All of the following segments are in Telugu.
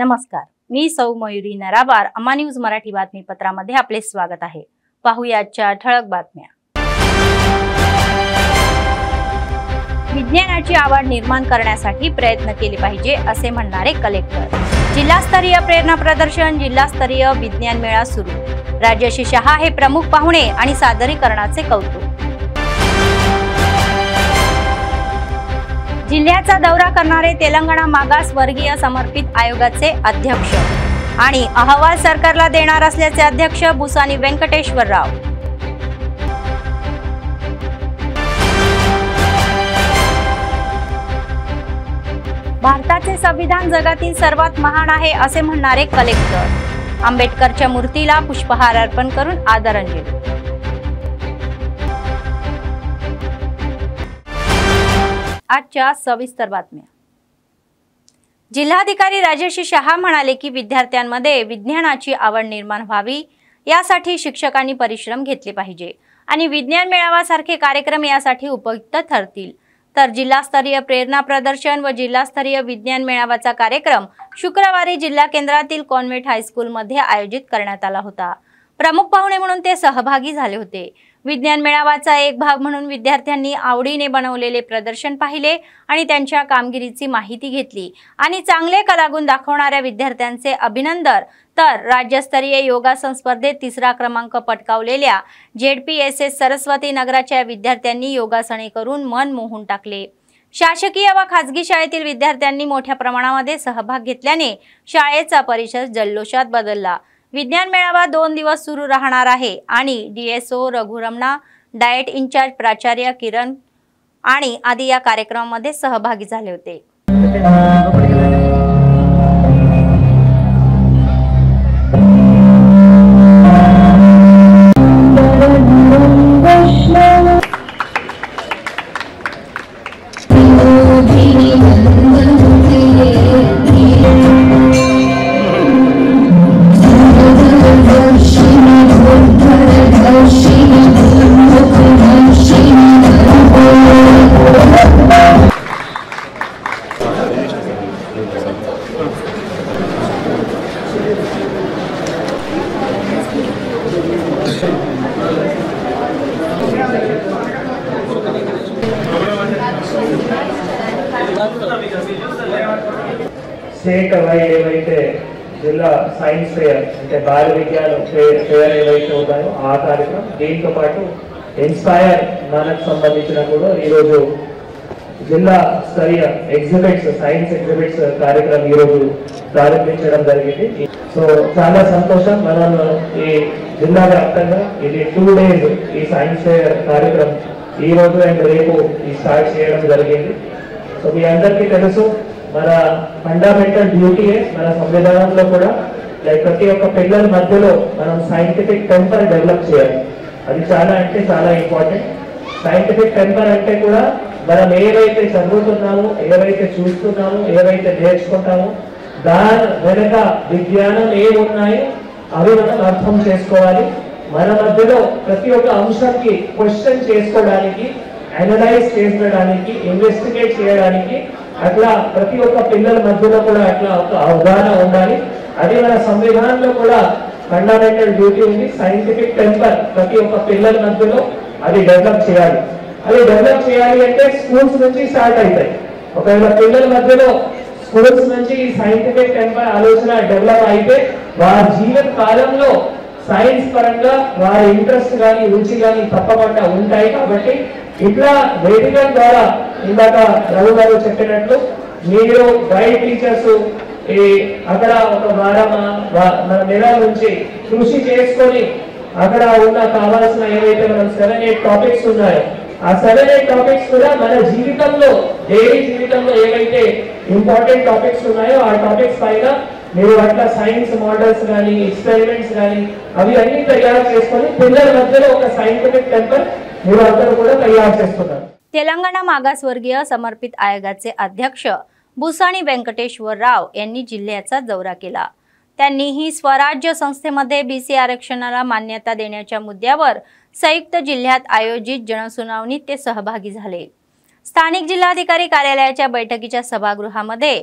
नमस्कार, मी सौ मयुरी नराबार. अम्मा न्यूज मराठी बातमीपत्रामध्ये आपले स्वागत आहे. पाहूया आजच्या ठळक बातम्या. विज्ञानाची आवड निर्माण करण्यासाठी प्रयत्न केले पाहिजे असे म्हणणारे कलेक्टर. जिल्हास्तरीय प्रेरणा प्रदर्शन, जिल्हास्तरीय विज्ञान मेळा सुरू. राजर्षी शहा हे प्रमुख पाहुणे आणि सादरीकरणाचे कौतुक. जिल्ह्याचा दौरा करणारे तेलंगणा मागास वर्गीय समर्पित आयोगाचे अध्यक्ष आणि अहवाल सरकारला देणार असल्याचे अध्यक्ष बुसानी वेंकटेश्वर राव. भारताचे संविधान जगातील सर्वात महान आहे असे म्हणणारे कलेक्टर. आंबेडकरच्या मूर्तीला पुष्पहार अर्पण करून आदरांजली. आजच्या सविस्तर बातम्या. जिल्हाधिकारी राजर्षी शहा म्हणाले की विद्यार्थ्यांमध्ये विज्ञानाची आवड निर्माण व्हावी यासाठी शिक्षकांनी परिश्रम घेतले पाहिजे आणि विज्ञान मेळाव्यासारखे कार्यक्रम यासाठी उपयुक्त ठरतील. तर जिल्हास्तरीय प्रेरणा प्रदर्शन व जिल्हास्तरीय विज्ञान मेळाव्याचा कार्यक्रम शुक्रवारी जिल्हा केंद्रातील कॉन्व्हेंट हायस्कूलमध्ये आयोजित करण्यात आला होता. प्रमुख पाहुणे म्हणून ते सहभागी झाले होते. विज्ञान मेळाव्याचा एक भाग म्हणून विद्यार्थ्यांनी आवडीने बनवलेले प्रदर्शन पाहिले आणि त्यांच्या कामगिरीची माहिती घेतली आणि चांगले कलागुण दाखवणाऱ्या विद्यार्थ्यांचे अभिनंदन. तर राज्यस्तरीय योगासन स्पर्धेत 3रा क्रमांक पटकावलेल्या ZPSS सरस्वती नगराच्या विद्यार्थ्यांनी योगासने करून मन मोहून टाकले. शासकीय व खासगी शाळेतील विद्यार्थ्यांनी मोठ्या प्रमाणामध्ये सहभाग घेतल्याने शाळेचा परिसर जल्लोषात बदलला. विज्ञान मेळावा 2 दिवस सुरू राहणार आहे आणि DSO रघुरमणा, डाएट इंचार्ज प्राचार्य किरण आणि आदी या कार्यक्रमामध्ये सहभागी झाले होते. స్టేట్ వైడ్ ఏవైతే జిల్లా సైన్స్ ఫేర్ అంటే బాల విజ్ఞాన ఫేర్ ఏవైతే ఉన్నాయో ఆ కార్యక్రమం, దీంతో పాటు ఇన్స్పైర్ మనకు సంబంధించిన కూడా ఈరోజు జిల్లా స్థాయి ఎగ్జిబిట్స్, సైన్స్ ఎగ్జిబిట్స్ కార్యక్రమం ఈరోజు ప్రారంభించడం జరిగింది. సో చాలా సంతోషం. మనం ఈ జిల్లా వ్యాప్తంగా ఇది 2 days ఈ సైన్స్ ఫేర్ కార్యక్రమం ఈ రోజు అండ్ రేపు స్టార్ట్ చేయడం జరిగింది. సో మీ అందరికీ తెలుసు, మన ఫండమెంటల్ డ్యూటీ మన సంవిధానంలో కూడా లైక్ ప్రతి ఒక్క పిల్లల మధ్యలో మనం సైంటిఫిక్ టెంపర్ డెవలప్ చేయాలి. అది చాలా అంటే చాలా ఇంపార్టెంట్. సైంటిఫిక్ టెంపర్ అంటే కూడా మనం ఏవైతే చదువుతున్నామో, ఏవైతే చూస్తున్నామో, ఏవైతే నేర్చుకుంటామో దాని వెనక విజ్ఞానం ఏమున్నాయో అవి మనం అర్థం చేసుకోవాలి. మన మధ్యలో ప్రతి ఒక్క అంశానికి క్వశ్చన్ చేసుకోవడానికి, అనలైజ్ చేయడానికి, ఇన్వెస్టిగేట్ చేయడానికి అట్లా ప్రతి ఒక్క పిల్లల మధ్యలో కూడా అట్లా ఒక అవగాహన ఉండాలి. అది మన సంవిధానంలో కూడా ఫండమెంటల్ డ్యూటీ ఉంది. సైంటిఫిక్ టెంపర్ ప్రతి ఒక్క పిల్లల మధ్యలో అది డెవలప్ చేయాలి. అది డెవలప్ చేయాలి అంటే స్కూల్స్ నుంచి స్టార్ట్ అవుతాయి. ఒకవేళ పిల్లల మధ్యలో స్కూల్స్ నుంచి సైంటిఫిక్ టెంపర్ ఆలోచన డెవలప్ అయితే వారి జీవిత కాలంలో సైన్స్ పరంగా వారి ఇంట్రెస్ట్ కానీ, రుచి కానీ తప్పకుండా ఉంటాయి. కాబట్టి ఇట్లా వేదిక ద్వారా ఇందాక రఘు గారు చెప్పినట్లు మీరు గైడ్ టీచర్స్ అక్కడ ఒక మన నెల నుంచి కృషి చేసుకొని అక్కడ ఉన్న కావాల్సిన ఏవైతే మన 7-8 టాపిక్స్ ఉన్నాయో ఆ 7-8 టాపిక్స్ కూడా మన జీవితంలో, డైలీ జీవితంలో ఏవైతే ఇంపార్టెంట్ టాపిక్స్ ఉన్నాయో ఆ టాపిక్స్ పైన మీరు అట్లా సైన్స్ మోడల్స్ కానీ, ఎక్స్పెరిమెంట్స్ కానీ అవి అన్ని తయారు చేసుకొని పిల్లల మధ్యలో ఒక సైంటిఫిక్ టెంపర్ మీరు అందరూ కూడా తయారు చేస్తున్నారు. तेलंगणा मागासवर्गीय समर्पित आयोगाचे अध्यक्ष बुसानी वेंकटेश्वर राव यांनी जिल्ह्याचा दौरा केला. त्यांनीही स्वराज्य संस्थेमध्ये BC आरक्षणाला मान्यता देण्याच्या मुद्द्यावर संयुक्त जिल्ह्यात आयोजित जनसुनावणीत ते सहभागी झाले. स्थानिक जिल्हाधिकारी कार्यालयाच्या बैठकीच्या सभागृहामध्ये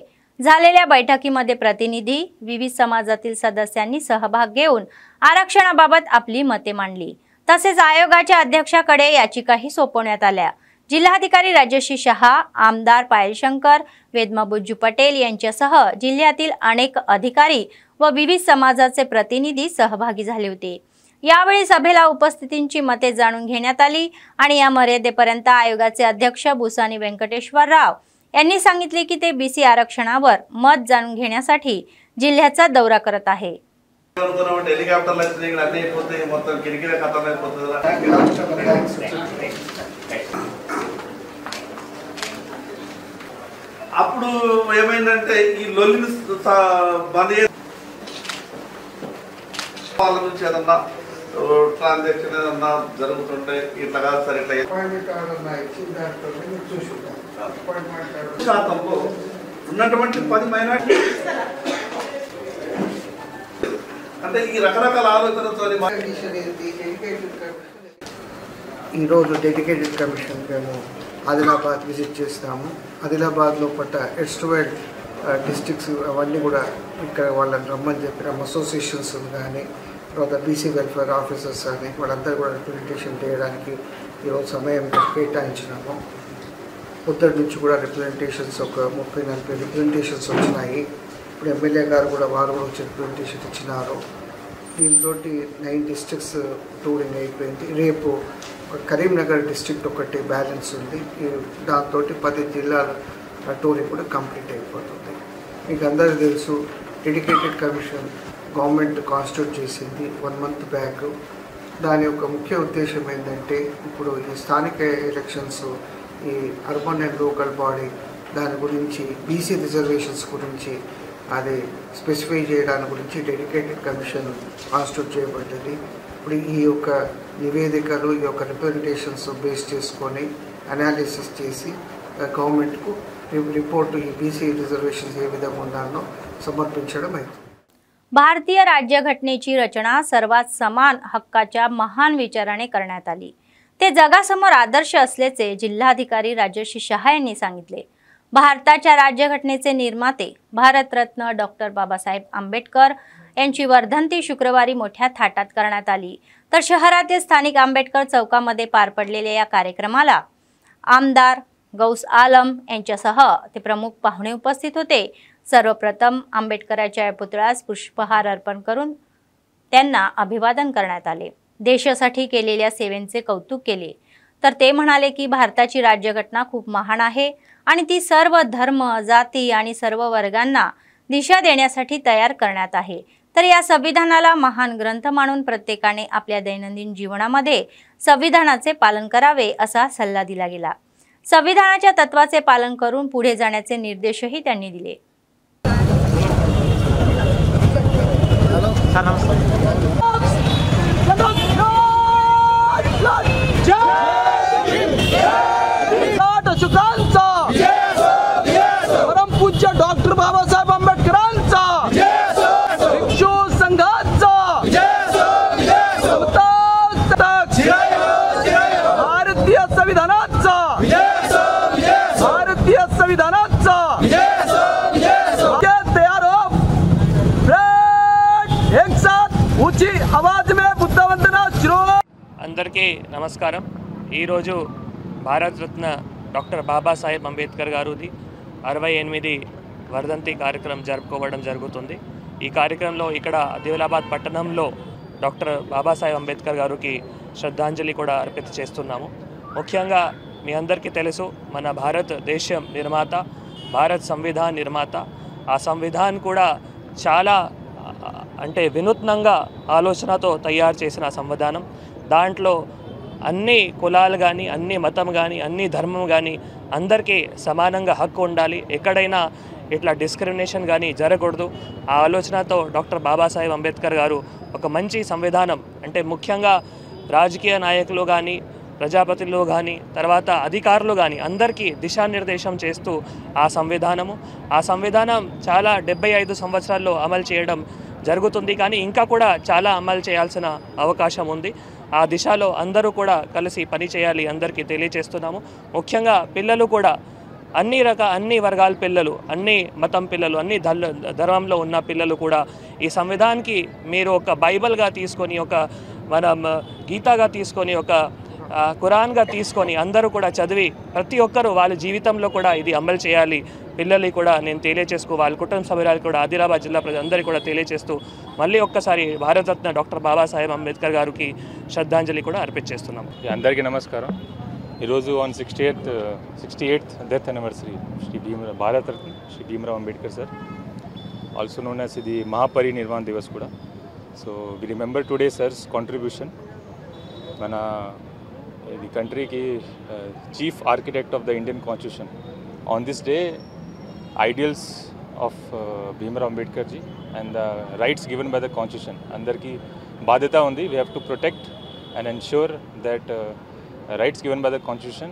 झालेल्या बैठकीमध्ये प्रतिनिधी विविध समाजातील सदस्यांनी सहभाग घेऊन आरक्षणाबाबत आपली मते मांडली। तसेच आयोगाच्या अध्यक्षाकडे याचिकाही सोपवण्यात आल्या। जिल्हाधिकारी राजश्री शहा, आमदार पायल शंकर, वेदमा बुज्जू पटेल यांच्यासह जिल्ह्यातील अनेक अधिकारी व विविध समाजाचे प्रतिनिधी सहभागी झाले होते। यावेळी सभेला उपस्थितींची मते जाणून घेण्यात आली आणि या मर्यादेपर्यंत आयोगाचे अध्यक्ष भूसानी वेंकटेश्वर राव यांनी सांगितले की ते बीसी आरक्षणावर मत जाणून घेण्यासाठी जिल्ह्याचा दौरा करत आहे। అప్పుడు ఏమైందంటే ఈ లొల్లిని బంద్ చేసి వాళ్ళ నుంచి ఏదన్నా ట్రాన్సాక్షన్ ఏదన్నా జరుగుతుంటే ఇట్లా కాదు సార్ ఇట్లా శాతంలో ఉన్నటువంటి 10 మైనారిటీ అంటే ఈ రకరకాల ఆలోచనతో ఈరోజు డెడికేటెడ్ కమిషన్ మేము ఆదిలాబాద్ విజిట్ చేస్తాము। ఆదిలాబాద్లో పట్ట ఎస్ట్వేడ్ డిస్ట్రిక్ట్స్ అవన్నీ కూడా ఇక్కడ వాళ్ళని రమ్మని చెప్పినాము। అసోసియేషన్స్ కానీ తర్వాత బీసీ వెల్ఫేర్ ఆఫీసర్స్ కానీ వాళ్ళందరూ కూడా రిప్రజెంటేషన్ చేయడానికి ఈరోజు సమయం కేటాయించినాము। పొద్దుటి నుంచి కూడా రిప్రజెంటేషన్స్ ఒక 30-40 రిప్రజెంటేషన్స్ వచ్చినాయి। ఇప్పుడు ఎమ్మెల్యే గారు కూడా వారు కూడా వచ్చి రిప్రజెంటేషన్ ఇచ్చినారు। దీంతో 9 డిస్ట్రిక్ట్స్ టూరింగ్ అయిపోయింది। రేపు కరీంనగర్ డిస్ట్రిక్ట్ ఒకటి బ్యాలెన్స్ ఉంది। దాంతో 10 జిల్లాల టూరింగ్ కూడా కంప్లీట్ అయిపోతుంది। మీకు అందరికీ తెలుసు డెడికేటెడ్ కమిషన్ గవర్నమెంట్ కాన్స్టిట్యూట్ చేసింది 1 మంత్ బ్యాక్। దాని యొక్క ముఖ్య ఉద్దేశం ఏంటంటే ఇప్పుడు ఈ స్థానిక ఎలక్షన్స్, ఈ అర్బన్ అండ్ లోకల్ బాడీ దాని గురించి బీసీ రిజర్వేషన్స్ గురించి అది స్పెసిఫై చేయడానికి గురించి డెడికేటెడ్ కమిషన్ కాన్స్టిట్యూట్ చేయబడ్డది। ఇప్పుడు ఈ యొక్క నివేదికలు ఈ యొక్క రిప్రజెంటేషన్స్ బేస్ చేసుకొని అనాలిసిస్ చేసి గవర్నమెంట్కు रिपोर्ट बीसी रिजर्वेशन ఏ విధంగా ఉండాలో సమర్పించడం అయింది। भारतीय राज्यघटनेची रचना सर्वात समान हक्काच्या महान विचाराने करण्यात आली। ते जगासमोर आदर्श असल्याचे जिल्हाधिकारी राजश्री शहा यांनी सांगितले। भारताच्या राज्यघटनेचे निर्माते भारतरत्न डॉक्टर बाबासाहेब आंबेडकर यांची वर्धंती शुक्रवारी मोठ्या थाटात करण्यात आली। तर शहरातील स्थानिक आंबेडकर चौकामध्ये पार पडलेल्या या कार्यक्रमाला आमदार गौस आलम यांच्यासह ते प्रमुख पाहुणे उपस्थित होते। सर्वप्रथम आंबेडकरांच्या पुतळ्यास पुष्पहार अर्पण करून त्यांना अभिवादन करण्यात आले। देशासाठी केलेल्या सेवेचे कौतुक केले। तर ते म्हणाले की भारताची राज्यघटना खूप महान आहे आणि ती सर्व धर्म, जाती आणि सर्व वर्गांना दिशा देण्यासाठी तयार करण्यात आहे। तर या संविधानाला महान ग्रंथ मानून प्रत्येकाने आपल्या दैनंदिन जीवनामध्ये संविधानाचे पालन करावे असा सल्ला दिला गेला। संविधानाच्या तत्वाचे पालन करून पुढे जाण्याचे निर्देशही त्यांनी दिले। परम पूज्य डॉक्टर बाबासाहेब आंबेडकरांचा, भिक्षू संघाचा, भारतीय संविधानाचा, भारतीय संविधानाचा तैयार हो, एक साथ ऊंची आवाज में बुद्ध वंदना शुरू। అందరికీ నమస్కారం। ఈరోజు భారతరత్న డాక్టర్ బాబాసాహెబ్ అంబేద్కర్ గారిది 68 వర్ధంతి కార్యక్రమం జరుపుకోవడం జరుగుతుంది। ఈ కార్యక్రమంలో ఇక్కడ ఆదిలాబాద్ పట్టణంలో డాక్టర్ బాబాసాహెబ్ అంబేద్కర్ గారికి శ్రద్ధాంజలి కూడా అర్పిత చేస్తున్నాము। ముఖ్యంగా మీ అందరికీ తెలుసు మన భారతదేశం నిర్మాత, భారత సంవిధాన నిర్మాత, ఆ సంవిధాన్ కూడా చాలా అంటే వినూత్నంగా ఆలోచనతో తయారు చేసిన సంవిధానం। దాంట్లో అన్ని కులాలు కానీ, అన్ని మతం కానీ, అన్ని ధర్మం కానీ అందరికీ సమానంగా హక్కు ఉండాలి, ఎక్కడైనా ఇట్లా డిస్క్రిమినేషన్ కానీ జరగకూడదు। ఆ ఆలోచనతో డాక్టర్ బాబాసాహెబ్ అంబేద్కర్ గారు ఒక మంచి సంవిధానం అంటే ముఖ్యంగా రాజకీయ నాయకులు కానీ, ప్రజాపతిలో కానీ, తర్వాత అధికారులు కానీ అందరికీ దిశానిర్దేశం చేస్తూ ఆ సంవిధానం చాలా 75 సంవత్సరాల్లో అమలు చేయడం జరుగుతుంది। కానీ ఇంకా కూడా చాలా అమలు చేయాల్సిన అవకాశం ఉంది। ఆ దిశలో అందరూ కూడా కలిసి పని చేయాలి అందరికీ తెలియజేస్తున్నాము। ముఖ్యంగా పిల్లలు కూడా అన్ని వర్గాల పిల్లలు, అన్ని మతం పిల్లలు, అన్ని ధర్మంలో ఉన్న పిల్లలు కూడా ఈ సంవిధానానికి మీరు ఒక బైబిల్గా తీసుకొని, ఒక మనం గీతాగా తీసుకొని, ఒక ఖురాన్గా తీసుకొని అందరూ కూడా చదివి ప్రతి ఒక్కరూ వాళ్ళ జీవితంలో కూడా ఇది అమలు చేయాలి. పిల్లలు కూడా నేను తెలియచేసుకో, వాళ్ళ కుటుంబ సభ్యులు కూడా ఆదిలాబాద్ జిల్లా ప్రజలందరికీ కూడా తెలియచేస్తూ మళ్ళీ ఒక్కసారి భారతరత్న డాక్టర్ బాబాసాహెబ్ అంబేద్కర్ గారికి శ్రద్ధాంజలి కూడా అర్పించేస్తున్నాము. అందరికీ నమస్కారం. ఈరోజు on 68th death anniversary Bharat Ratna Shri Bhimrao Ambedkar sir, also known as ఇది మహాపరినిర్వాణ దివస్ కూడా. So we remember today sir's contribution. మన ఇది కంట్రీకి chief architect of the Indian constitution. On this day ideals of Bhimrao Ambedkar ji and the rights given by the constitution andarki బాధ్యత ఉంది. We have to protect and ensure that rights given by the constitution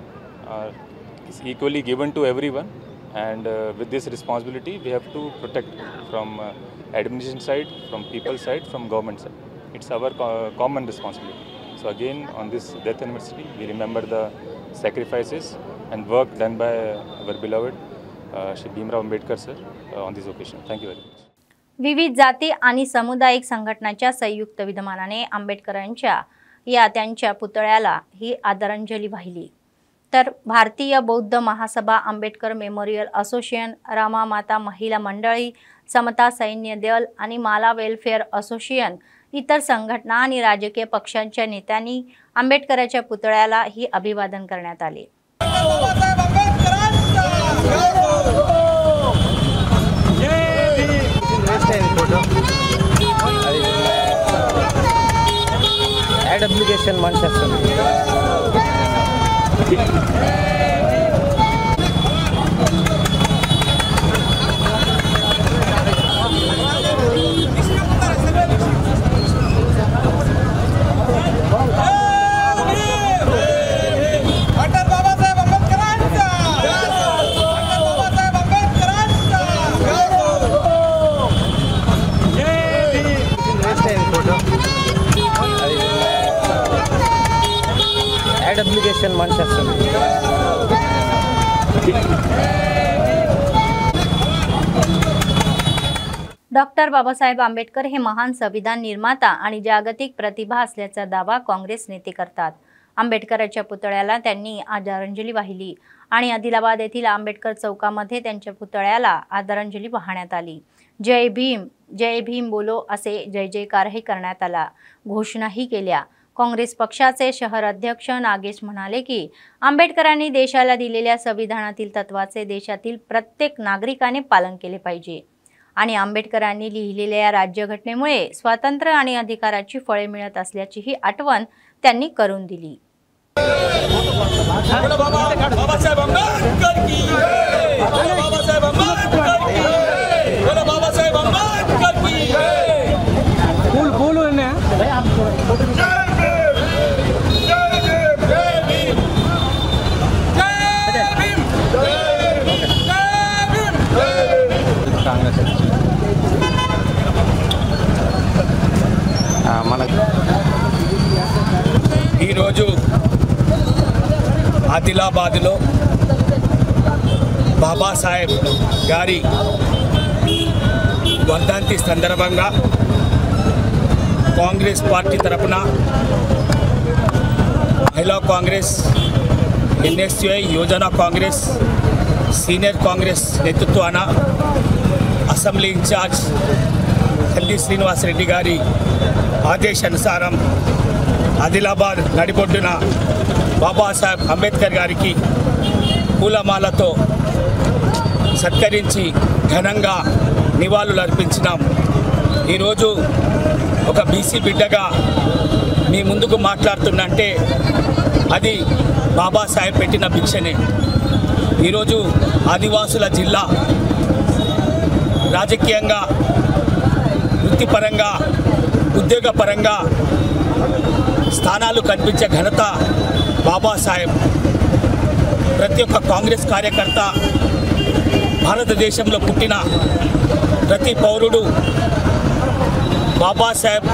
is equally given to everyone, and with this responsibility we have to protect from administration side, from people side, from government side. It's our common responsibility. So again, on this death anniversary, we remember the sacrifices and work done by our beloved Shri Bhimrao Ambedkar sir on this occasion. Thank you very much. विविध जाती आणि सामुदायिक संघटनांच्या संयुक्त विद्यमानाने आंबेडकरांच्या त्यांच्या पुतळ्याला ही आदरांजली वाहिली. तर भारतीय बौद्ध महासभा, आंबेडकर मेमोरियल असोसिएशन, रामा माता महिला मंडळी, समता सैन्य दल आणि माला वेलफेअर असोसिएशन, इतर संघटना आणि राजकीय पक्षांच्या नेत्यांनी आंबेडकरांच्या पुतळ्याला ही अभिवादन करण्यात आले. అప్లికేషన్ మనిషి అప్లికేషన్ మనిషి डॉक्टर बाबासाहेब आंबेडकर हे महान संविधान निर्माता आणि जागतिक प्रतिभा असल्याचा दावा काँग्रेस नेते करतात. आंबेडकरांच्या पुतळ्याला त्यांनी आदरांजली वाहिली आणि आदिलाबाद येथील आंबेडकर चौकामध्ये त्यांच्या पुतळ्याला आदरांजली वाहण्यात आली. जय भीम बोलो असे जय जयकारही करण्यात आला. घोषणाही केल्या. काँग्रेस पक्षाचे शहर अध्यक्ष नागेश म्हणाले की आंबेडकरांनी देशाला दिलेल्या संविधानातील तत्वाचे देशातील प्रत्येक नागरिकाने पालन केले पाहिजे आणि आंबेडकरांनी लिहिलेल्या राज्यघटनेमुळे स्वातंत्र्य आणि अधिकाराची फळे मिळत असल्याचीही आठवण त्यांनी करून दिली. ఈరోజు ఆదిలాబాద్లో బాబాసాహెబ్ గారి వర్ధంతి సందర్భంగా కాంగ్రెస్ పార్టీ తరపున మహిళా కాంగ్రెస్, ఎన్ఎస్యుఐ యోజన కాంగ్రెస్, సీనియర్ కాంగ్రెస్ నేతృత్వాన అసెంబ్లీ ఇన్ఛార్జ్ కల్లి శ్రీనివాసరెడ్డి గారి ఆదేశానుసారం ఆదిలాబాద్ నడిబొడ్డున బాబాసాహెబ్ అంబేద్కర్ గారికి పూలమాలతో సత్కరించి ఘనంగా నివాళులు అర్పించినాం. ఈరోజు ఒక బీసీ బిడ్డగా మీ ముందుకు మాట్లాడుతున్నంటే అది బాబాసాహెబ్ పెట్టిన భిక్షనే. ఈరోజు ఆదివాసుల జిల్లా రాజకీయంగా, వృత్తిపరంగా, ఉద్యోగపరంగా స్థానాలు కల్పించే ఘనత బాబాసాహెబ్. ప్రతి ఒక్క కాంగ్రెస్ కార్యకర్త, భారతదేశంలో పుట్టిన ప్రతి పౌరుడు बाबासाहेब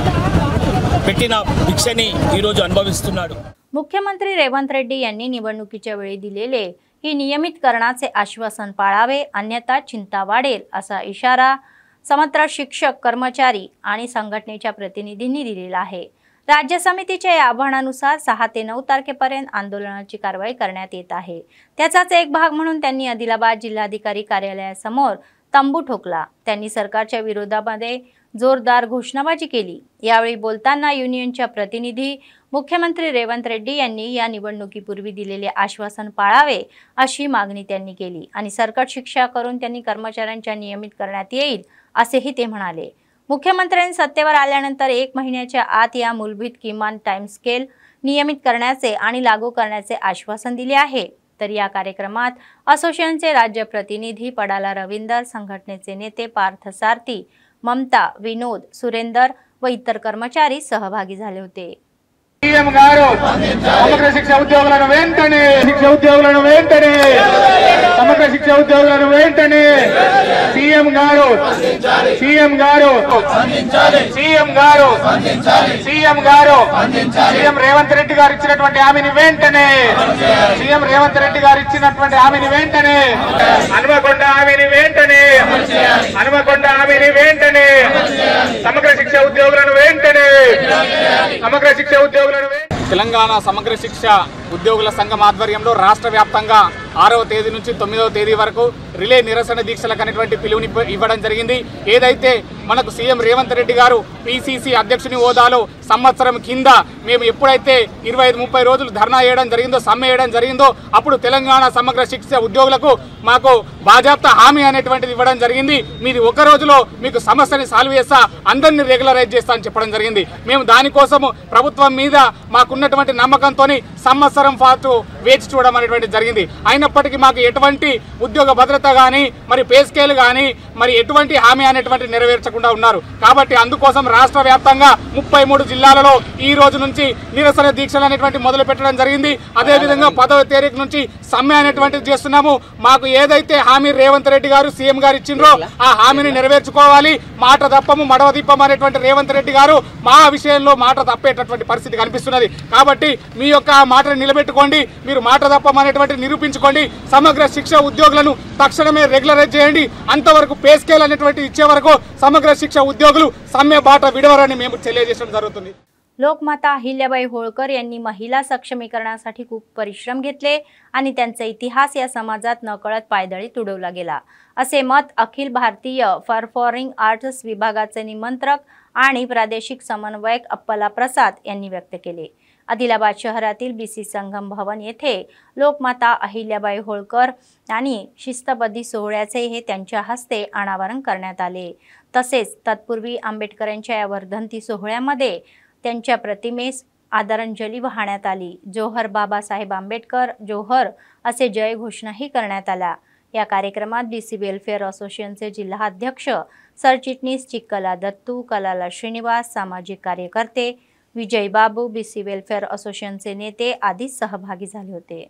పెట్టిన భిక్షని ఈ రోజు అనుభవిస్తున్నాడు. मुख्यमंत्री रेवंत रेड्डी यांनी निवडणुकीच्या वेळी दिलेले ही नियमितकरणाचे आश्वासन पाळावे, अन्यथा चिंता वाढेल असा इशारा समत्र शिक्षक, कर्मचारी आणि संघटनेच्या प्रतिनिधींनी दिलेला आहे। राज्य समितीच्या या आवाहनानुसार 6 ते 9 तारखेपर्यंत आंदोलनाची कारवाई करण्यात येत आहे। त्याचाच एक भाग म्हणून त्यांनी आदिलाबाद जिल्हाधिकारी कार्यालयासमोर तंबू ठोकला। त्यांनी सरकारच्या विरोधामध्ये जोरदार घोषणाबाजी केली। यावेळी बोलताना युनियनच्या प्रतिनिधी मुख्यमंत्री रेवंत रेड्डी यांनी या निवडणुकीपूर्वी दिलेले आश्वासन पाळावे अशी मागणी त्यांनी केली आणि सरकट शिक्षा करून त्यांनी कर्मचाऱ्यांच्या नियमित करण्यात येईल असेही ते म्हणाले। मुख्यमंत्र्यांनी सत्तेवर आल्यानंतर 1 महिन्याच्या आत या मूलभूत किमान टाइम स्केल नियमित करण्याचे आणि लागू करण्याचे आश्वासन दिले आहे। तर या कार्यक्रमात असोसिएशनचे राज्य प्रतिनिधी पडाला रविंदर, संघटनेचे नेते पार्थ सारथी, ममता, विनोद, सुरेंदर व इतर कर्मचारी सहभागी झाले होते। సీఎం గారు సమగ్ర శిక్ష ఉద్యోగులను వెంటనే సమగ్ర శిక్ష ఉద్యోగులను వెంటనే సీఎం గారు సీఎం రేవంత్ రెడ్డి గారు ఇచ్చినటువంటి హామీని వెంటనే హనుమకొండ హామీని వెంటనే సమగ్ర శిక్ష ఉద్యోగులను వెంటనే తెలంగాణ సమగ్ర శిక్ష ఉద్యోగుల సంఘం ఆధ్వర్యంలో రాష్ట్ర వ్యాప్తంగా 6వ తేదీ నుంచి 9వ తేదీ వరకు రిలే నిరసన దీక్షలకు అనేటువంటి పిలుపుని ఇవ్వడం జరిగింది। ఏదైతే మనకు సీఎం రేవంత్ రెడ్డి గారు పీసీసీ అధ్యక్షుని హోదాలో సంవత్సరం కింద మేము ఎప్పుడైతే 25-30 రోజులు ధర్నా చేయడం జరిగిందో, సమ్మె చేయడం జరిగిందో, అప్పుడు తెలంగాణ సమగ్ర శిక్ష ఉద్యోగులకు మాకు బాజాప్తా హామీ అనేటువంటిది ఇవ్వడం జరిగింది। మీది ఒక రోజులో మీకు సమస్యని సాల్వ్ చేస్తా, అందరినీ రెగ్యులరైజ్ చేస్తా అని చెప్పడం జరిగింది। మేము దానికోసము ప్రభుత్వం మీద మాకున్నటువంటి నమ్మకంతో సంవత్సరం పాటు వేచి చూడడం అనేటువంటిది జరిగింది। అయినప్పటికీ మాకు ఎటువంటి ఉద్యోగ భద్రత కానీ, మరి పే స్కేల్ కానీ, మరి ఎటువంటి హామీ అనేటువంటి నెరవేర్చకుండా ఉన్నారు। కాబట్టి అందుకోసం రాష్ట్ర వ్యాప్తంగా 33 జిల్లాలలో ఈ రోజు నుంచి నిరసన దీక్షలు అనేటువంటి మొదలు పెట్టడం జరిగింది। అదేవిధంగా 10వ తేదీ నుంచి సమ్మె అనేటువంటిది చేస్తున్నాము। మాకు ఏదైతే హామీ రేవంత్ రెడ్డి గారు సీఎం గారు ఇచ్చిండ్రో ఆ హామీని నెరవేర్చుకోవాలి। మాట తప్పము మడవ దీపం అనేటువంటి రేవంత్ రెడ్డి గారు మా విషయంలో మాట తప్పేటటువంటి పరిస్థితి కనిపిస్తున్నది। కాబట్టి మీ యొక్క మాటను నిలబెట్టుకోండి, మీరు మాట తప్పం అనేటువంటి నిరూపించుకోండి। సమగ్ర శిక్ష ఉద్యోగులను తక్షణమే రెగ్యులరైజ్ చేయండి। అంతవరకు పే స్కేల్ అనేటువంటి ఇచ్చే వరకు సమగ్ర శిక్ష ఉద్యోగులు సమ్మె బాట విడవరని మేము తెలియజేయడం జరుగుతుంది। लोकमाता अहिल्याबाई होळकर यांनी महिला सक्षमीकरणासाठी खूप परिश्रम घेतले आणि त्यांचा इतिहास या समाजात नकळत पायदळी तुडवला गेला असे मत अखिल भारतीय परफॉर्मिंग आर्ट्स विभागाचे निमंत्रक आणि प्रादेशिक समन्वयक अप्पला प्रसाद यांनी व्यक्त केले। आदिलाबाद शहरातील बीसी संगम भवन येथे लोकमाता अहिल्याबाई होळकर आणि शिस्तबद्धी सोहळ्याचे हे त्यांच्या हस्ते अनावरण करण्यात आले। तसेच तत्पूर्वी आंबेडकरांच्या या वर्धंती सोहळ्यामध्ये त्यांच्या प्रतिमेस आदरांजली वाहण्यात आली। जोहर बाबासाहेब आंबेडकर जोहर असे जय घोषणाही करण्यात आला। या कार्यक्रमात बीसी वेलफेअर असोसिएशनचे जिल्हा अध्यक्ष सरचिटणीस चिक्कला दत्तू, कलाला श्रीनिवास, सामाजिक कार्यकर्ते विजय बाबू, बीसी वेलफेअर असोसिएशनचे नेते आदी सहभागी झाले होते।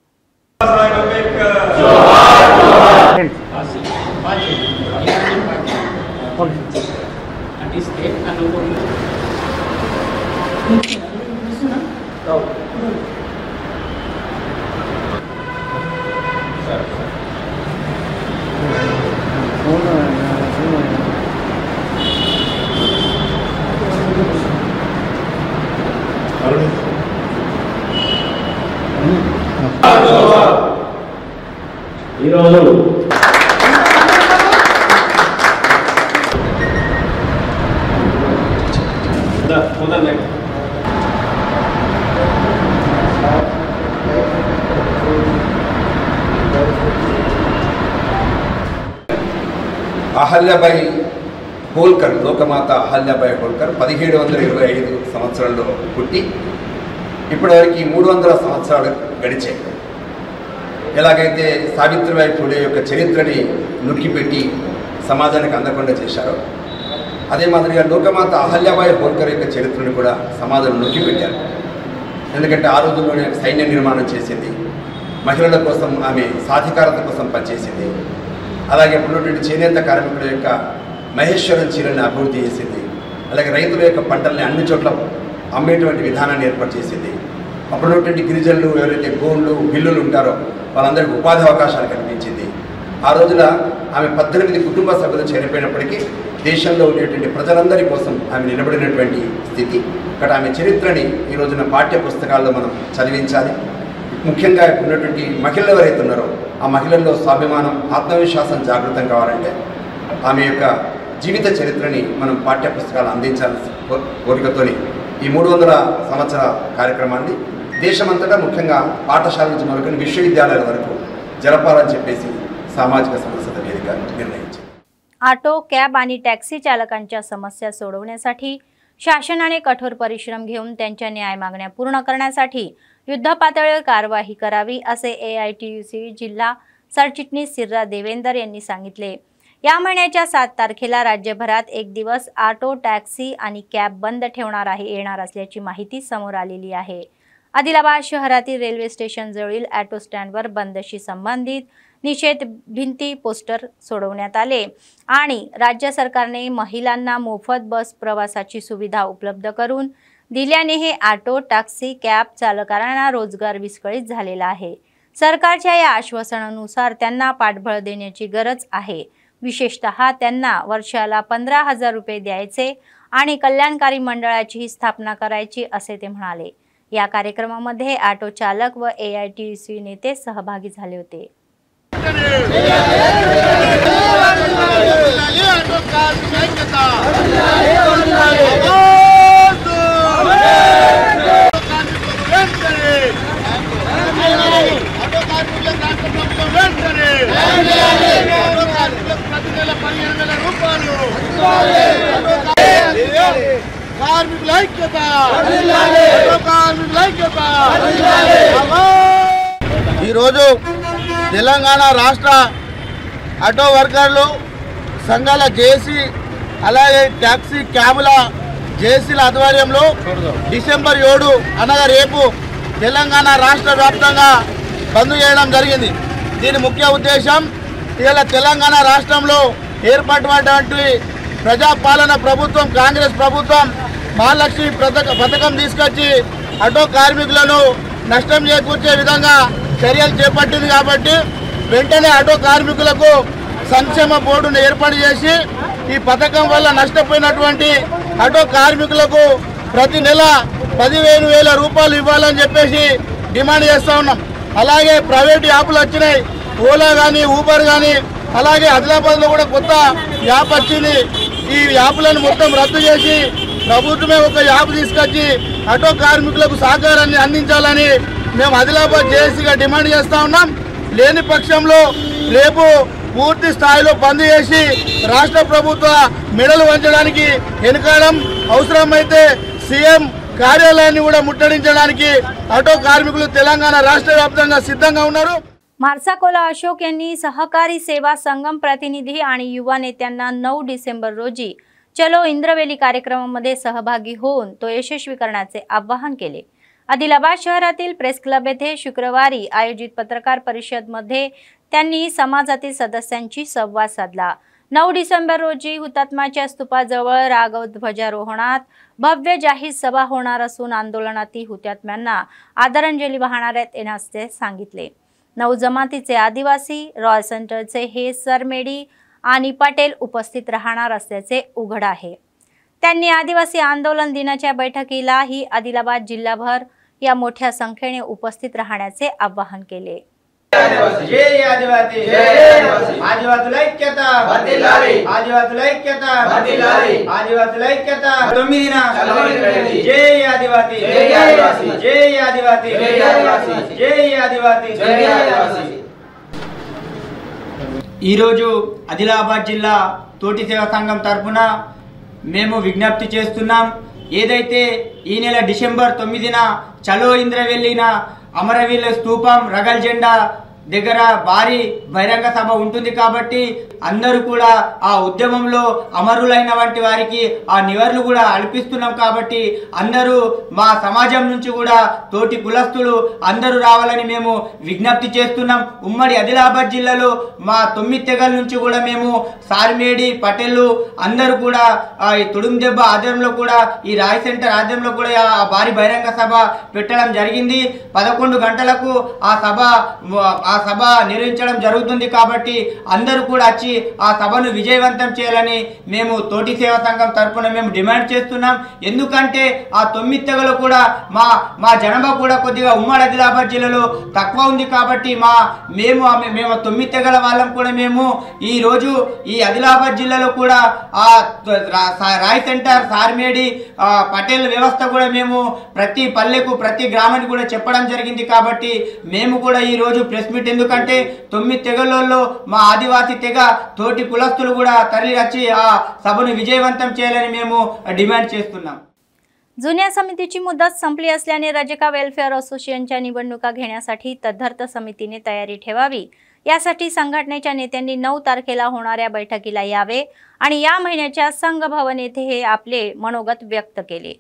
అహల్యాబాయి హోల్కర్ లోకమాత అహల్యాబాయి హోల్కర్ 1725 సంవత్సరంలో పుట్టి ఇప్పటివరకు 300 సంవత్సరాలు గడిచాయి। ఎలాగైతే సావిత్రిబాయి ఫులే యొక్క చరిత్రని నొక్కిపెట్టి సమాజానికి అందకుండా చేశారో అదే మాదిరిగా లోకమాత అహల్యాబాయి హోల్కర్ యొక్క చరిత్రను కూడా సమాజం నొక్కిపెట్టారు। ఎందుకంటే ఆ రోజుల్లోనే సైన్య నిర్మాణం చేసింది, మహిళల కోసం ఆమె సాధికారత కోసం పనిచేసింది। అలాగే ఉన్నటువంటి చేనేత కార్మికుల యొక్క మహేశ్వరం చీరని అభివృద్ధి చేసింది। అలాగే రైతుల యొక్క పంటల్ని అన్ని చోట్ల అమ్మేటువంటి విధానాన్ని ఏర్పాటు చేసింది। అప్పుడున్నటువంటి గిరిజనులు ఎవరైతే గోండ్లు బిల్లులు ఉంటారో వాళ్ళందరికీ ఉపాధి అవకాశాలు కల్పించింది. ఆ రోజున ఆమె 18 కుటుంబ సభ్యులు చేరిపోయినప్పటికీ దేశంలో ఉండేటువంటి ప్రజలందరి కోసం ఆమె నిలబడినటువంటి స్థితి. ఇక్కడ ఆమె చరిత్రని ఈ రోజున పాఠ్య పుస్తకాల్లో మనం చదివించాలి. ముఖ్యంగా ఇప్పుడు ఉన్నటువంటి మహిళలు ఎవరైతే ఉన్నారో ఆ మహిళల్లో స్వాభిమానం, ఆత్మవిశ్వాసం జాగృతం కావాలంటే ఆమె యొక్క జీవిత చరిత్రని మనం పాఠ్య పుస్తకాలు అందించాల్సిన కోరికతోని ఈ 300 సంవత్సరాల కార్యక్రమాన్ని దేశమంతటా ముఖ్యంగా పాఠశాల నుంచి మొదలుకొని విశ్వవిద్యాలయాల వరకు జరపాలని చెప్పేసి सामाजिक समस्या वेदिक निर्णय. ऑटो, कॅब आणि टॅक्सी चालकांच्या समस्या सोडवण्यासाठी शासनाने कठोर परिश्रम घेऊन त्यांच्या न्याय मागण्या पूर्ण करण्यासाठी युद्धपातळीवर कारवाई करावी असे AITUC जिल्हा सरचिटणीस सिर्रा देवेंदर यांनी सांगितले. या महिन्याच्या 7 तारखेला राज्यभरात एक दिवस ऑटो, टॅक्सी आणि कॅब बंद येणार असल्याची माहिती समोर आलेली आहे. आदिलाबाद शहरातील रेल्वे स्टेशन जवळील ऑटो स्टँडवर बंदशी संबंधित निषेध भिंती पोस्टर सोडवण्यात आले आणि राज्य सरकारने महिलांना मोफत बस प्रवासाची सुविधा उपलब्ध करून दिल्याने हे ऑटो, टॅक्सी, कॅब चालकांना रोजगार विस्कळीत झालेला आहे. सरकारच्या या आश्वासनानुसार त्यांना पाठबळ देण्याची गरज आहे. विशेषतः त्यांना वर्षाला 15,000 रुपये द्यायचे आणि कल्याणकारी मंडळाची स्थापना करायची असे ते म्हणाले. या कार्यक्रमामध्ये ऑटो चालक व AITUC नेते सहभागी झाले होते. తెలంగాణ రాష్ట్ర ఆటో వర్కర్లు సంఘాల జేసీ అలాగే ట్యాక్సీ క్యాబుల జేసీల ఆధ్వర్యంలో డిసెంబర్ 7 అనగా రేపు తెలంగాణ రాష్ట్ర వ్యాప్తంగా బంద్ చేయడం జరిగింది. దీని ముఖ్య ఉద్దేశం ఇలా తెలంగాణ రాష్ట్రంలో ఏర్పడినటువంటి ప్రజాపాలన ప్రభుత్వం కాంగ్రెస్ ప్రభుత్వం మహాలక్ష్మి పథకం తీసుకొచ్చి ఆటో కార్మికులను నష్టం చేకూర్చే విధంగా చర్యలు చేపట్టింది. కాబట్టి వెంటనే ఆటో కార్మికులకు సంక్షేమ బోర్డును ఏర్పాటు చేసి ఈ పథకం వల్ల నష్టపోయినటువంటి ఆటో కార్మికులకు ప్రతి నెల 15,000 రూపాయలు ఇవ్వాలని చెప్పేసి డిమాండ్ చేస్తూ ఉన్నాం. అలాగే ప్రైవేట్ యాప్లు వచ్చినాయి, ఓలా కానీ ఊబర్ కానీ. అలాగే ఆదిలాబాద్లో కూడా కొత్త యాప్ వచ్చింది. ఈ యాప్లను మొత్తం రద్దు చేసి ప్రభుత్వమే ఒక యాప్ తీసుకొచ్చి ఆటో కార్మికులకు సహకారాన్ని అందించాలని మేము ఆదిలాబాద్ జేఏసీగా డిమాండ్ చేస్తూ ఉన్నాం. లేని పక్షంలో రేపు పూర్తి స్థాయిలో బంద్ చేసి రాష్ట్ర ప్రభుత్వ మెడలు వంచడానికి వెనుకాడం, అవసరమైతే సీఎం కార్యాలయాన్ని కూడా ముట్టడించడానికి ఆటో కార్మికులు తెలంగాణ రాష్ట్ర వ్యాప్తంగా సిద్ధంగా ఉన్నారు. मार्साकोला अशोक यांनी सहकारी सेवा संगम प्रतिनिधी आणि युवा नेत्यांना 9 डिसेंबर रोजी चलो इंद्रवेली कार्यक्रमामध्ये सहभागी होऊन तो यशस्वी करण्याचे आवाहन केले. आदिलाबाद शहरातील प्रेस क्लब येथे शुक्रवारी आयोजित पत्रकार परिषदेमध्ये त्यांनी समाजातील सदस्यांशी संवाद साधला. 9 डिसेंबर रोजी हुतात्म्याच्या स्तूपाजवळ राघव ध्वजारोहणात भव्य जाहीर सभा होणार असून आंदोलनातील हुतात्म्यांना आदरांजली वाहणार येण्याचे सांगितले. 9 जमातीचे आदिवासी, रॉयल सेंटरचे हे सरमेडी आणि पटेल उपस्थित राहणार असल्याचे उघड आहे. त्यांनी आदिवासी आंदोलन दिनाच्या बैठकीलाही आदिलाबाद जिल्हाभर या मोठ्या संख्येने उपस्थित राहण्याचे आवाहन केले. जय आदिवासी, आदिवासी ऐक्यता, आदिवासी ऐक्यता, आदिवासी ऐक्यता. 9 जय आदिवासी, जय आदिवासी, जय आदिवासी, जय आदिवासी. ఈరోజు ఆదిలాబాద్ జిల్లా తోటి సేవా సంఘం తరపున మేము విజ్ఞప్తి చేస్తున్నాం. ఏదైతే ఈ నెల డిసెంబర్ 9న చలో ఇంద్రవెల్లిన అమరవీరుల స్తూపం, రగల్ జెండా దగ్గర భారీ బహిరంగ సభ ఉంటుంది కాబట్టి అందరూ కూడా ఆ ఉద్యమంలో అమరులైన వంటి వారికి ఆ నివాళులు కూడా అర్పిస్తున్నాం కాబట్టి అందరూ మా సమాజం నుంచి కూడా తోటి కులస్తులు అందరూ రావాలని మేము విజ్ఞప్తి చేస్తున్నాం. ఉమ్మడి ఆదిలాబాద్ జిల్లాలో మా 9 తెగల నుంచి కూడా మేము సార్మేడి పటేళ్ళు అందరూ కూడా ఈ తుడుం దెబ్బ ఆధ్వర్యంలో కూడా ఈ రాయ్ సెంటర్ ఆధ్వర్యంలో కూడా ఆ భారీ బహిరంగ సభ పెట్టడం జరిగింది. 11 గంటలకు ఆ సభ నిర్వహించడం జరుగుతుంది కాబట్టి అందరూ కూడా వచ్చి ఆ సభను విజయవంతం చేయాలని మేము తోటి సేవా సంఘం తరఫున మేము డిమాండ్ చేస్తున్నాం. ఎందుకంటే ఆ 9 తెగలు కూడా మా జనాభా కూడా కొద్దిగా ఉమ్మడి ఆదిలాబాద్ జిల్లాలో తక్కువ ఉంది కాబట్టి మేము 9 తెగల వాళ్ళం కూడా మేము ఈ రోజు ఈ ఆదిలాబాద్ జిల్లాలో కూడా ఆ రాయ్ సెంటర్ సార్మేడి పటేల్ వ్యవస్థ కూడా మేము ప్రతి పల్లెకు ప్రతి గ్రామానికి కూడా చెప్పడం జరిగింది కాబట్టి మేము కూడా ఈ రోజు ప్రెస్ మీట్ ఎందుకంటే 9 తెగలలో మా ఆదివాసీ తెగ తోటి కులస్తులు కూడా తరలి వచ్చి ఆ సభను विजयवंतम చేయాలని మేము डिमांड చేస్తున్నాం. जुन्या समितीची मुदत संपली असल्याने रजका वेलफेअर असोसिएशनच्या निवडणुका घेण्यासाठी तदर्थ समितीने तयारी ठेवावी यासाठी संघटनेच्या नेत्यांनी 9 तारखेला होणाऱ्या बैठकीला यावे आणि या महिन्याच्या संघ भवन येथे हे आपले मनोगत व्यक्त केले.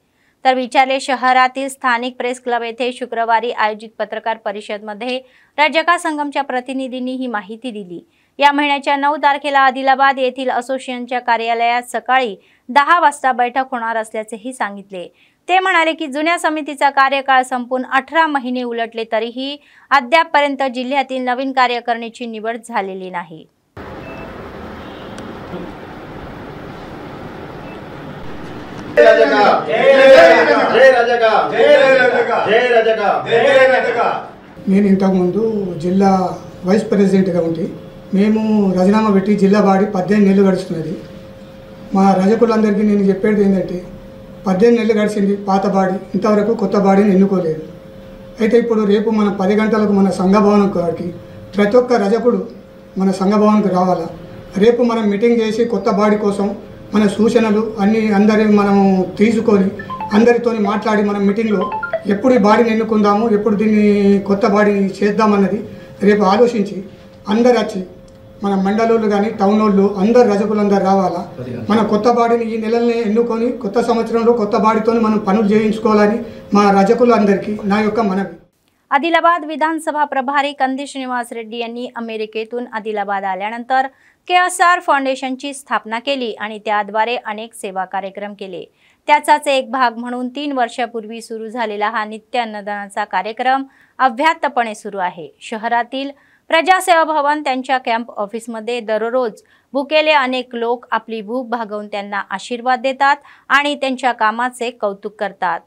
तर विचारले शहरातील स्थानिक प्रेस क्लब येथे शुक्रवारी आयोजित पत्रकार परिषदेमध्ये रजका संगमच्या प्रतिनिधींनी ही माहिती दिली. या महिन्याच्या 9 तारखेला आदिलाबाद येथील असोसिएशनच्या कार्यालयात सकाळी 10 वाजता बैठक होणार असल्याचेही सांगितले. ते म्हणाले की जुन्या समितीचा कार्यकाळ संपून 18 महिने उलटले तरीही अद्यापपर्यंत जिल्ह्यातील नवीन कार्यकारिणीची निवड झालेली नाही. నేను ఇంతకు ముందు జిల్లా వైస్ ప్రెసిడెంట్గా ఉండి మేము రాజీనామా పెట్టి జిల్లా బాడీ 18 నెలలు గడుస్తున్నది. మా రజకులందరికీ నేను చెప్పేది ఏంటంటే 18 నెలలు గడిచింది పాత బాడీ, ఇంతవరకు కొత్త బాడీని ఎన్నుకోలేదు. అయితే ఇప్పుడు రేపు మన 10 గంటలకు మన సంఘభవనం కాడికి ప్రతి ఒక్క రజకుడు మన సంఘభవన్కి రావాలా. రేపు మనం మీటింగ్ చేసి కొత్త బాడీ కోసం మన సూచనలు అందరి మనం తీసుకొని అందరితో మాట్లాడి మనం మీటింగ్లో ఎప్పుడు ఈ బాడీని ఎన్నుకుందాము, ఎప్పుడు దీన్ని కొత్త బాడీని చేద్దామన్నది రేపు ఆలోచించి అందరు వచ్చి మన మండలోళ్ళు కానీ టౌన్ వాళ్ళు అందరు రజకులందరూ రావాలా. మన కొత్త బాడీని ఈ నెలల్ని ఎన్నుకొని కొత్త సంవత్సరంలో కొత్త బాడీతో మనం పనులు చేయించుకోవాలని మా రజకులందరికీ నా యొక్క మనవి. आदिलाबाद विधानसभा प्रभारी कंदी श्रीनिवास रेड्डी यांनी अमेरिकेतून आदिलाबाद आल्यानंतर KSR फाउंडेशनची स्थापना केली आणि त्याद्वारे अनेक सेवा कार्यक्रम केले. त्याचाच एक भाग म्हणून 3 वर्षापूर्वी सुरू झालेला हा नित्य अन्नदानाचा कार्यक्रम अव्याहतपणे सुरू आहे. शहरातील प्रजासेवा भवन त्यांच्या कॅम्प ऑफिसमध्ये दररोज भुकेले अनेक लोक आपली भूक भागवून त्यांना आशीर्वाद देतात आणि त्यांच्या कामाचे कौतुक करतात.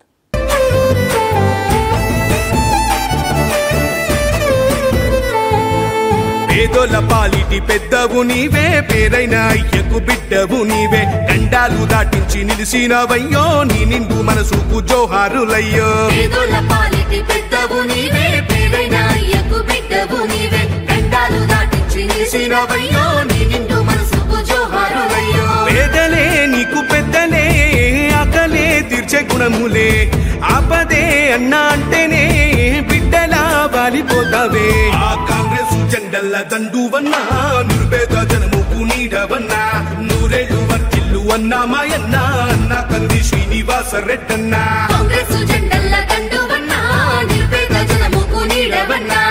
పేదోల పాలిటి పెద్దవు నీవే, పేరైన అయ్యకు బిడ్డవు నీవే, గండాలు దాటించి నిలిసినవయ్యో నీ నిండు మనసుకు జోహారులయ్యో. పేదోల పాలిటి పెద్దవు నీవే, పేరైన అయ్యకు బిడ్డవు నీవే, గండాలు దాటించి నిలిసినవయ్యో నీ నిండు మనసుకు జోహారులయ్యో. పేదలే నీకు పెద్దలే, ఆకలే తీర్చే గుణములే, ఆపదే అన్నా అంటేనే బిడ్డలా వాలిపోతావే. ఆ కాంగ్రెస్ జెండల్ల దండువన్నా, నిర్భేద జనముకు నీడవన్నా, నూరేళ్ళు వర్కిల్లు అన్నా మాయన్నా, అన్నా కంది శ్రీనివాస రెడ్డన్నా. కాంగ్రెస్ జెండల్ల దండువన్నా, నిర్భేద జనముకు నీడవన్నా,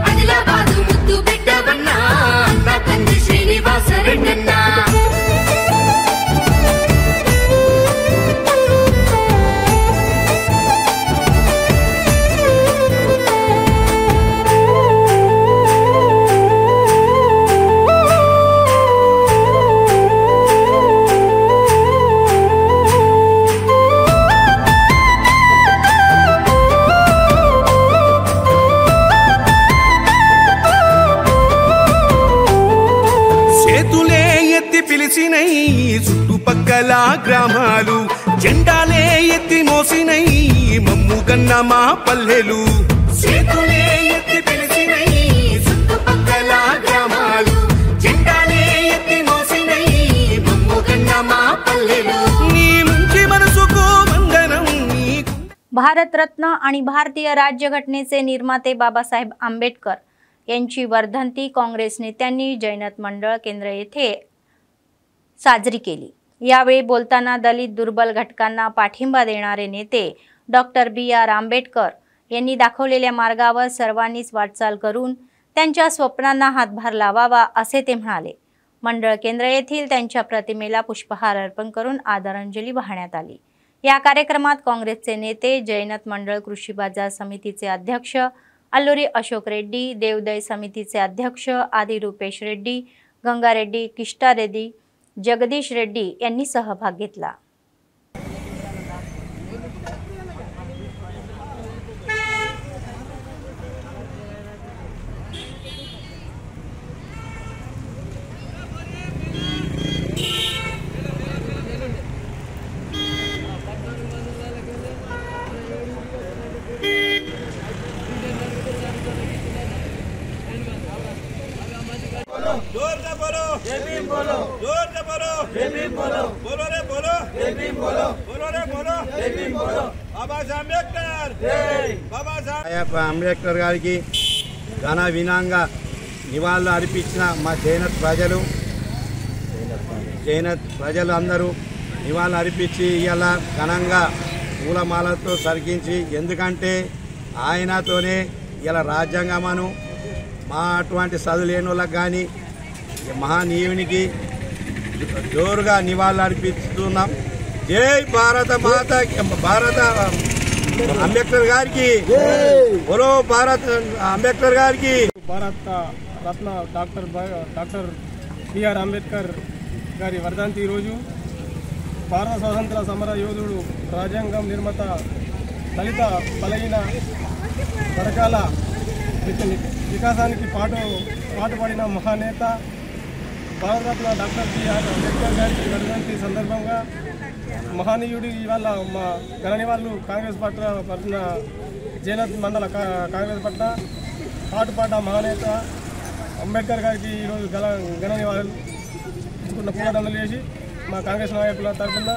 ఆదిలాబాదు ముద్దు బిడ్డవన్నా, అన్నా కంది శ్రీనివాస రెడ్డన్నా. పిలిచినై చుట్టుపక్కల గ్రామాలు, జెండాలే ఎత్తి మోసినై మమ్ము గన్న మా పల్లెలు. చేతులే ఎత్తి పిలిచినై చుట్టుపక్కల గ్రామాలు, జెండాలే ఎత్తి మోసినై మమ్ము గన్న మా పల్లెలు. నీ మంచి మనసుకు వందనం. भारतरत्न आणि भारतीय राज्यघटनेचे निर्माते बाबासाहेब आंबेडकर यांची वर्धंती काँग्रेस नेत्यांनी जैनत मंडळ केंद्र येथे साजरी केली। यावेळी बोलताना दलित दुर्बल घटकांना पाठिंबा देणारे नेते डॉक्टर B.R. आंबेडकर यांनी दाखवलेल्या मार्गावर सर्वांनीच वाटचाल करून त्यांच्या स्वप्नांना हातभार लावावा असे ते म्हणाले। मंडळ केंद्र येथील त्यांच्या प्रतिमेला पुष्पहार अर्पण करून आदरांजली वाहण्यात आली। या कार्यक्रमात काँग्रेसचे नेते, जैनत मंडळ कृषी बाजार समितीचे अध्यक्ष अल्लुरी अशोक रेड्डी, देवदय समितीचे अध्यक्ष आदी रुपेश रेड्डी, गंगा रेड्डी, किष्टा रेड्डी, जगदीश रेड्डी यांनी सहभाग घेतला। जोर से बोलो जय भीम बोलो, जोर से बोलो जय भीम बोलो, बोलो रे बोलो जय भीम बोलो, बोलो रे बोलो जय भीम बोलो। बाबा साहेब अंबेडकर जय, बाबा साहेब అంబేద్కర్ గారికి ఘన వినంగా నివాళులు అర్పించిన మా జైనత్ ప్రజలు అందరూ నివాళులు అర్పించి ఇవాళ ఘనంగా పూలమాలతో సరికించి, ఎందుకంటే ఆయనతోనే ఇలా రాజ్యాంగమను మా అటువంటి చదువు లేని వాళ్ళకి కానీ మహానీయునికి జోరుగా నివాళులు అర్పిస్తున్నాం। జై భారత మాత, భారత అంబేద్కర్ గారికి బోలో, భారత అంబేద్కర్ గారికి। Bharat Ratna doctor B.R. అంబేద్కర్ గారి వర్ధంతి రోజు భారత స్వాతంత్ర సమర యోధుడు, రాజ్యాంగం నిర్మాత, దళిత బలహీన వర్గాల వికాసానికి పాటుపడిన మహానేత భారతరత్న డాక్టర్ B.R. అంబేద్కర్ గారికి వర్ధంతి సందర్భంగా మహనీయుడి ఇవాళ మా ఘన నివాళులు కాంగ్రెస్ పట్ల జైనత్ మండల కాంగ్రెస్ పట్ల పాటుపడ్డ మహానేత అంబేద్కర్ గారికి ఈరోజు ఘన నివాళులు ఇచ్చుకున్న పూలదండలు చేసి మా కాంగ్రెస్ నాయకుల తరఫున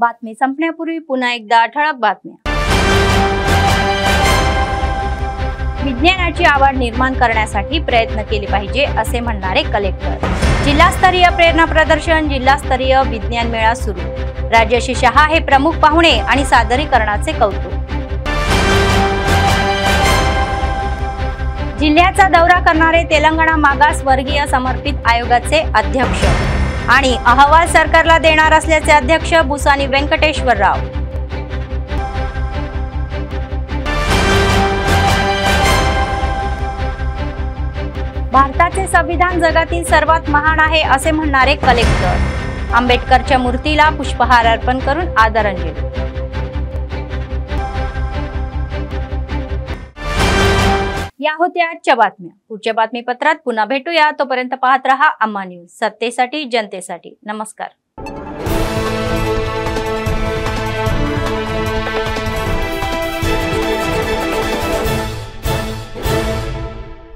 बातमी संपण्यापूर्वी पुन्हा एकदा ठळक बातम्या। विज्ञानाची आवड निर्माण करण्यासाठी प्रयत्न केले पाहिजे असे म्हणणारे कलेक्टर। जिल्हास्तरीय प्रेरणा प्रदर्शन, जिल्हास्तरीय विज्ञान मेळा सुरू। राजश्री शहा हे प्रमुख पाहुणे आणि सादरीकरणाचे कौतुक। जिल्ह्याचा दौरा करणारे तेलंगणा मागास वर्गीय समर्पित आयोगाचे अध्यक्ष आणि अहवाल सरकारला देणार असल्याचे अध्यक्ष बुसानी व्यंकटेश्वरराव। भारताचे संविधान जगातील सर्वात महान आहे असे म्हणणारे कलेक्टर। आंबेडकरच्या मूर्तीला पुष्पहार अर्पण करून आदरांजली। या होत्या आजच्या बातम्या। पुढच्या बातमीपत्रात पुन्हा भेटूया, तोपर्यंत पाहत रहा अम्मा न्यूज, सत्तेसाठी जनतेसाठी। नमस्कार।